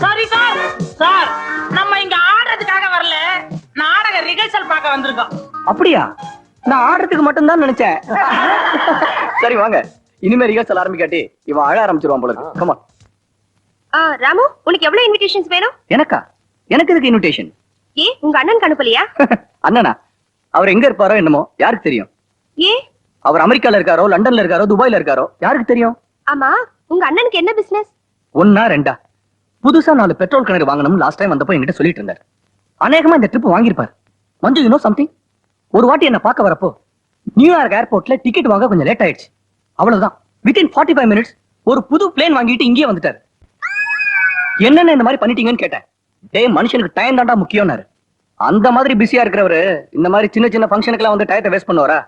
Sorry sir. Sir, நம்ம இங்க ஆடுறதுக்காக வரல, நாடக ரிஹர்சல் பார்க்க வந்திருக்கோம். அப்படியா? நான் ஆடுறதுக்கு மட்டும் தான் நினைச்சேன். சரி வாங்க, இனிமே ரிஹர்சல் ஆரம்பிக்காட்டி இவன் அழ ஆரம்பிச்சிருவான் போல இருக்கு. Come on. ராமு, உனக்கு எவ்வளவு இன்விடேஷன்ஸ் வேணும்? எனக்கா? எனக்கு எதுக்கு இன்விடேஷன்? ஏ, உங்க அண்ணனுக்கு அனுப்பலையா? அண்ணனா? அவர் எங்க இருப்பாரோ என்னமோ யாருக்கு தெரியும்? ஏ, அவர் அமெரிக்கால இருக்காரோ, லண்டன்ல இருக்காரோ, துபாய்ல இருக்காரோ யாருக்கு தெரியும்? ஆமா, உங்க அண்ணனுக்கு என்ன பிசினஸ்? ஒன்னா ரெண்டா? புதுசா 4 பெட்ரோல் கிணறு வாங்கணும் லாஸ்ட் டைம் வந்தப்போ என்கிட்ட சொல்லிட்டு இருந்தார். அநேகமா இந்த ட்ரிப் வாங்கியிருப்பார். Manju, you know something? ஒரு வாட்டி என்ன பார்க்க வரப்போ நியூயார்க் ஏர்போர்ட்ல டிக்கெட் வாங்க கொஞ்சம் லேட் ஆயிடுச்சு. அவ்வளவுதான், வித்தின் 45 மினிட்ஸ் ஒரு புது பிளேன் வாங்கிட்டு இங்கே வந்துட்டாரு. என்னென்ன இந்த மாதிரி பண்ணிட்டீங்கன்னு கேட்டேன். டேய், மனுஷனுக்கு டைம் தாண்டா முக்கியம்னாரு. அந்த மாதிரி பிஸியா இருக்கிறவரு இந்த மாதிரி சின்ன சின்ன ஃபங்க்ஷனுக்குலாம் வந்து டயத்தை வேஸ்ட் பண்ணுவாரா?